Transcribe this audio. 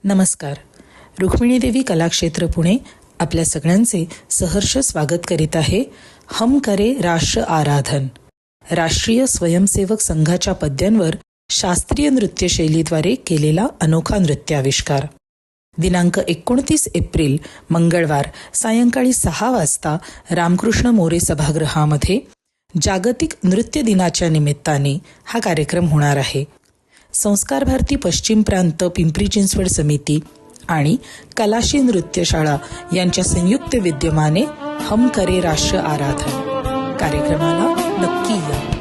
नमस्कार. रुक्मिणी देवी कलाक्षेत्र पुणे आपल्या सगळ्यांचे सहर्ष स्वागत करीत आहे. हम करे राष्ट्र आराधन राष्ट्रीय स्वयंसेवक संघाच्या पद्यांवर शास्त्रीय नृत्यशैलीद्वारे केलेला अनोखा नृत्याविष्कार. दिनांक 29 एप्रिल मंगळवार सायंकाळी 6 वाजता रामकृष्ण मोरे सभागृहामध्ये जागतिक नृत्य दिनाच्या निमित्ताने हा कार्यक्रम होणार आहे. संस्कार भारती पश्चिम प्रांत पिंपरी चिंचवड समिती आणि कलाशी नृत्यशाळा यांच्या संयुक्त विद्यमाने हम करे राष्ट्र आराधन कार्यक्रमाला नक्की या.